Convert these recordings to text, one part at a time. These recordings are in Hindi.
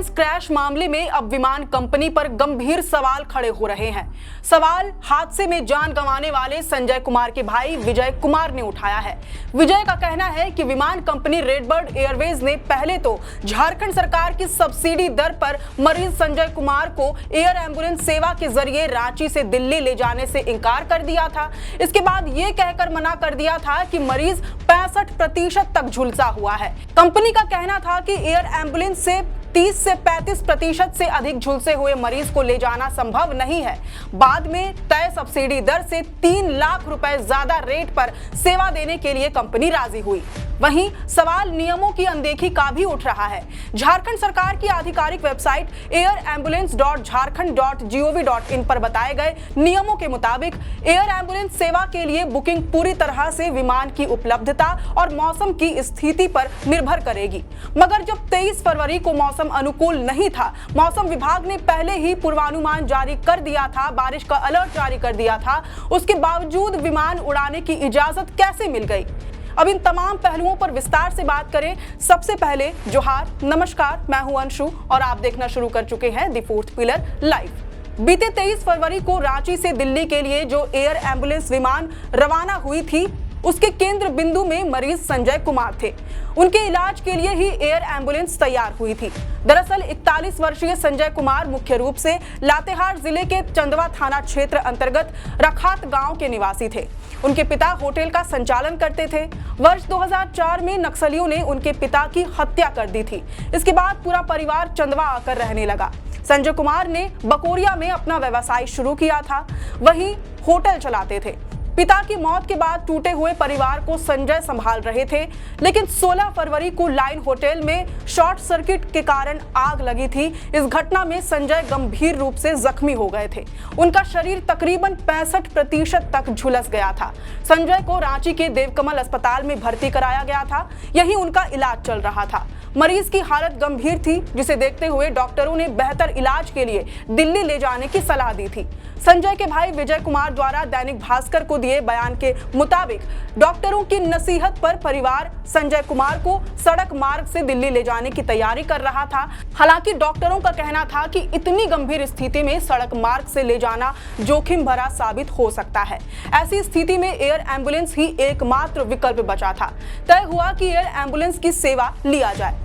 एम्बुलेंस क्रैश मामले में अब विमान कंपनी पर गंभीर सवाल खड़े हो रहे हैं। सवाल हादसे में जान गंवाने वाले संजय कुमार के भाई विजय कुमार ने उठाया है। विजय का कहना है कि विमान कंपनी रेडबर्ड एयरवेज ने पहले तो झारखंड सरकार की सब्सिडी दर पर मरीज संजय कुमार को एयर एम्बुलेंस सेवा के जरिए रांची से दिल्ली ले जाने से इनकार कर दिया था। इसके बाद ये कहकर मना कर दिया था कि मरीज 65% तक झुलसा हुआ है। कंपनी का कहना था कि एयर एम्बुलेंस से 30 से 35% से अधिक झुलसे हुए मरीज को ले जाना संभव नहीं है। बाद में तय सब्सिडी दर से 3 लाख रुपए ज्यादा रेट पर सेवा देने के लिए कंपनी राजी हुई। वहीं सवाल नियमों की अनदेखी का भी उठ रहा है। झारखंड सरकार की आधिकारिक वेबसाइट airambulance.jharkhand.gov.in पर बताए गए नियमों के मुताबिक एयर एम्बुलेंस सेवा के लिए बुकिंग पूरी तरह से विमान की उपलब्धता और मौसम की स्थिति पर निर्भर करेगी। मगर जब 23 फरवरी को मौसम अनुकूल नहीं था, मौसम विभाग ने पहले ही पूर्वानुमान जारी कर दिया था, बारिश का अलर्ट जारी कर दिया था, उसके बावजूद विमान उड़ाने की इजाजत कैसे मिल गई? अब इन तमाम पहलुओं पर विस्तार से बात करें। सबसे पहले जोहार, नमस्कार, मैं हूं अंशु और आप देखना शुरू कर चुके हैं द फोर्थ पिलर लाइव। बीते 23 फरवरी को रांची से दिल्ली के लिए जो एयर एम्बुलेंस विमान रवाना हुई थी, उसके केंद्र बिंदु में मरीज संजय कुमार थे। उनके इलाज के लिए ही एयर एम्बुलेंस तैयार हुई थी। दरअसल 41 वर्षीय संजय कुमार मुख्य रूप से लातेहार जिले के चंदवा थाना क्षेत्र अंतर्गत रखात गांव के निवासी थे। उनके पिता होटल का संचालन करते थे। वर्ष 2004 में नक्सलियों ने उनके पिता की हत्या कर दी थी। इसके बाद पूरा परिवार चंदवा आकर रहने लगा। संजय कुमार ने बकोरिया में अपना व्यवसाय शुरू किया था, वहीं होटल चलाते थे। पिता की मौत के बाद टूटे हुए परिवार को संजय संभाल रहे थे, लेकिन 16 फरवरी को लाइन होटल में शॉर्ट सर्किट के कारण आग लगी थी। इस घटना में संजय गंभीर रूप से जख्मी हो गए थे। उनका शरीर तकरीबन 65% तक झुलस गया था। संजय को रांची के देवकमल अस्पताल में भर्ती कराया गया था। यहीं उनका इलाज चल रहा था। मरीज की हालत गंभीर थी, जिसे देखते हुए डॉक्टरों ने बेहतर इलाज के लिए दिल्ली ले जाने की सलाह दी थी। संजय के भाई विजय कुमार द्वारा दैनिक भास्कर को दिए बयान के मुताबिक डॉक्टरों की नसीहत पर परिवार संजय कुमार को सड़क मार्ग से दिल्ली ले जाने की तैयारी कर रहा था। हालांकि डॉक्टरों का कहना था कि इतनी गंभीर स्थिति में सड़क मार्ग से ले जाना जोखिम भरा साबित हो सकता है। ऐसी स्थिति में एयर एम्बुलेंस ही एकमात्र विकल्प बचा था। तय हुआ कि एयर एम्बुलेंस की सेवा लिया जाए।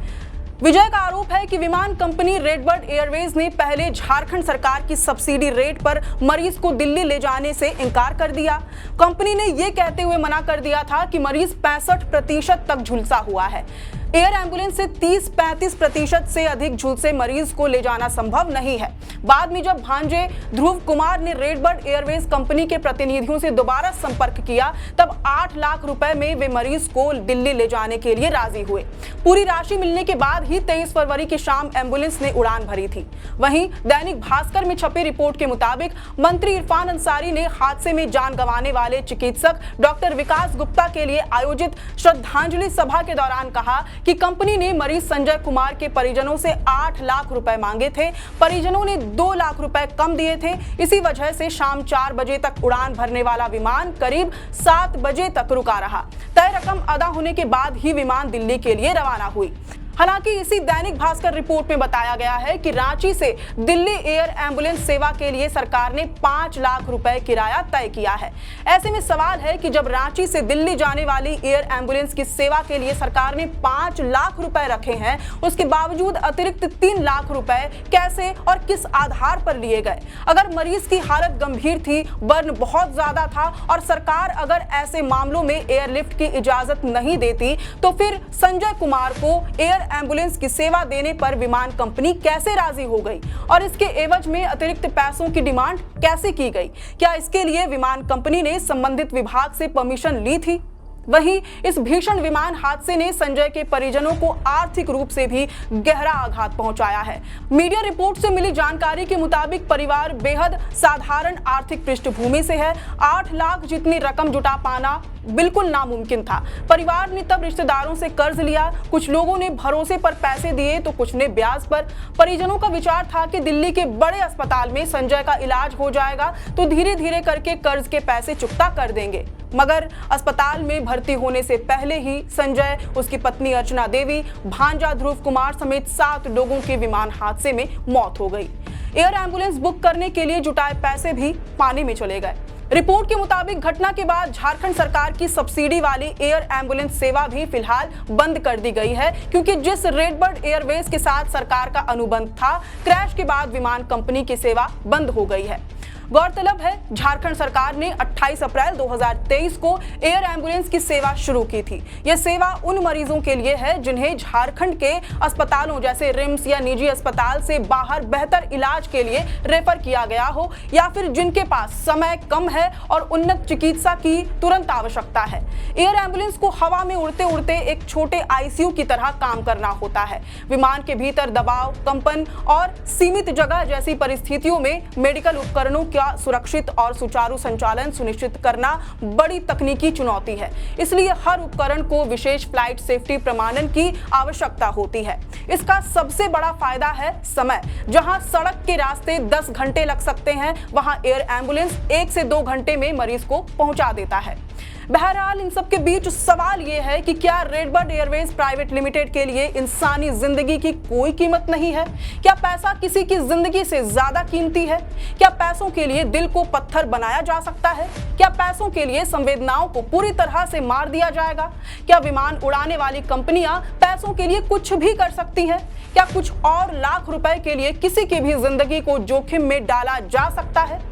विजय का आरोप है कि विमान कंपनी रेडबर्ड एयरवेज ने पहले झारखंड सरकार की सब्सिडी रेट पर मरीज को दिल्ली ले जाने से इनकार कर दिया। कंपनी ने यह कहते हुए मना कर दिया था कि मरीज 65% तक झुलसा हुआ है। एयर एम्बुलेंस से 30-35% से अधिक झुलसे मरीज को ले जाना संभव नहीं है। बाद में जब भांजे ध्रुव कुमार ने रेडबर्ड एयरवेज कंपनी के प्रतिनिधियों से दोबारा संपर्क किया, तब 8 लाख रुपए में वे मरीज को दिल्ली ले जाने के लिए राजी हुए। पूरी राशि मिलने के बाद ही 23 फरवरी की शाम एम्बुलेंस ने उड़ान भरी थी। वहीं दैनिक भास्कर में छपी रिपोर्ट के मुताबिक मंत्री इरफान अंसारी ने हादसे में जान गंवाने वाले चिकित्सक डॉक्टर विकास गुप्ता के लिए आयोजित श्रद्धांजलि सभा के दौरान कहा कि कंपनी ने मरीज संजय कुमार के परिजनों से 8 लाख रुपए मांगे थे। परिजनों ने 2 लाख रुपए कम दिए थे। इसी वजह से शाम 4 बजे तक उड़ान भरने वाला विमान करीब 7 बजे तक रुका रहा। तय रकम अदा होने के बाद ही विमान दिल्ली के लिए रवाना हुई। हालांकि इसी दैनिक भास्कर रिपोर्ट में बताया गया है कि रांची से दिल्ली एयर एम्बुलेंस सेवा के लिए सरकार ने 5 लाख रुपए किराया तय किया है। ऐसे में सवाल है कि जब रांची से दिल्ली जाने वाली एयर एम्बुलेंस की सेवा के लिए सरकार ने 5 लाख रुपए रखे हैं, उसके बावजूद अतिरिक्त 3 लाख रुपए कैसे और किस आधार पर लिए गए? अगर मरीज की हालत गंभीर थी, बर्न बहुत ज्यादा था और सरकार अगर ऐसे मामलों में एयरलिफ्ट की इजाजत नहीं देती, तो फिर संजय कुमार को एयर एम्बुलेंस की सेवा देने पर विमान कंपनी कैसे राजी हो गई और इसके एवज में अतिरिक्त पैसों की डिमांड कैसे की गई? क्या इसके लिए विमान कंपनी ने संबंधित विभाग से परमिशन ली थी? वहीं इस भीषण विमान हादसे ने संजय के परिजनों को आर्थिक रूप से भी गहरा आघात पहुंचाया है। मीडिया रिपोर्ट से मिली जानकारी के मुताबिक परिवार बेहद साधारण आर्थिक पृष्ठभूमि से है। 8 लाख जितनी रकम जुटा पाना बिल्कुल नामुमकिन था। परिवार ने तब रिश्तेदारों से कर्ज लिया। कुछ लोगों ने भरोसे पर पैसे दिए तो कुछ ने ब्याज पर। परिजनों का विचार था कि दिल्ली के बड़े अस्पताल में संजय का इलाज हो जाएगा तो धीरे धीरे करके कर्ज के पैसे चुकता कर देंगे। मगर अस्पताल में भर्ती होने से पहले ही संजय, उसकी पत्नी अर्चना देवी, भांजा ध्रुव कुमार समेत 7 लोगों की विमान हादसे में मौत हो गई। एयर एम्बुलेंस बुक करने के लिए जुटाए पैसे भी पानी में चले गए। रिपोर्ट के मुताबिक घटना के बाद झारखंड सरकार की सब्सिडी वाली एयर एम्बुलेंस सेवा भी फिलहाल बंद कर दी गई है, क्योंकि जिस रेडबर्ड एयरवेज के साथ सरकार का अनुबंध था, क्रैश के बाद विमान कंपनी की सेवा बंद हो गई है। गौरतलब है, झारखंड सरकार ने 28 अप्रैल 2023 को एयर एम्बुलेंस की सेवा शुरू की थी। यह सेवा उन मरीजों के लिए है जिन्हें झारखंड के अस्पतालों जैसे रिम्स या निजी अस्पताल से बाहर बेहतर इलाज के लिए रेफर किया गया हो, या फिर जिनके पास समय कम है और उन्नत चिकित्सा की तुरंत आवश्यकता है। एयर एम्बुलेंस को हवा में उड़ते उड़ते एक छोटे आईसीयू की तरह काम करना होता है। विमान के भीतर दबाव, कंपन और सीमित जगह जैसी परिस्थितियों में मेडिकल उपकरणों का सुरक्षित और सुचारू संचालन सुनिश्चित करना बड़ी तकनीकी चुनौती है। इसलिए हर उपकरण को विशेष फ्लाइट सेफ्टी प्रमाणन की आवश्यकता होती है। इसका सबसे बड़ा फायदा है समय। जहां सड़क के रास्ते 10 घंटे लग सकते हैं, वहां एयर एम्बुलेंस 1 से 2 घंटे में मरीज को पहुंचा देता है। बहरहाल इन सब के बीच सवाल यह है कि क्या रेडबर्ड एयरवेज प्राइवेट लिमिटेड के लिए इंसानी जिंदगी की कोई कीमत नहीं है? क्या पैसा किसी की जिंदगी से ज्यादा कीमती है? क्या पैसों के लिए दिल को पत्थर बनाया जा सकता है? क्या पैसों के लिए संवेदनाओं को पूरी तरह से मार दिया जाएगा? क्या विमान उड़ाने वाली कंपनियां पैसों के लिए कुछ भी कर सकती हैं? क्या कुछ और लाख रुपए के लिए किसी की भी जिंदगी को जोखिम में डाला जा सकता है?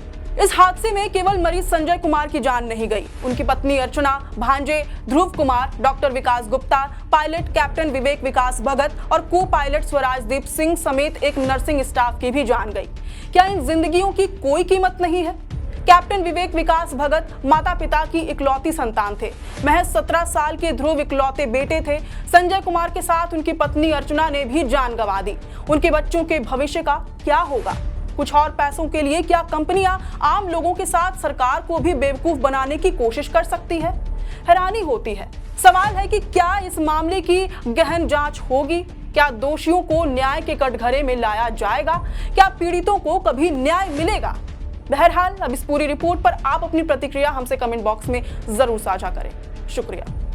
इस हादसे में केवल मरीज संजय कुमार की जान नहीं गई, उनकी पत्नी अर्चना, भांजे ध्रुव कुमार, डॉक्टर विकास गुप्ता, पायलट कैप्टन विवेक विकास भगत और को पायलट स्वराजदीप सिंह समेत एक नर्सिंग स्टाफ की भी जान गई। क्या इन जिंदगियों की कोई कीमत नहीं है? कैप्टन विवेक विकास भगत माता पिता की इकलौती संतान थे। महज 17 साल के ध्रुव इकलौते बेटे थे। संजय कुमार के साथ उनकी पत्नी अर्चना ने भी जान गंवा दी। उनके बच्चों के भविष्य का क्या होगा? कुछ और पैसों के लिए क्या कंपनियां आम लोगों के साथ सरकार को भी बेवकूफ बनाने की कोशिश कर सकती है? हैरानी होती है। सवाल है कि क्या इस मामले की गहन जांच होगी? क्या दोषियों को न्याय के कटघरे में लाया जाएगा? क्या पीड़ितों को कभी न्याय मिलेगा? बहरहाल अब इस पूरी रिपोर्ट पर आप अपनी प्रतिक्रिया हमसे कमेंट बॉक्स में जरूर साझा करें। शुक्रिया।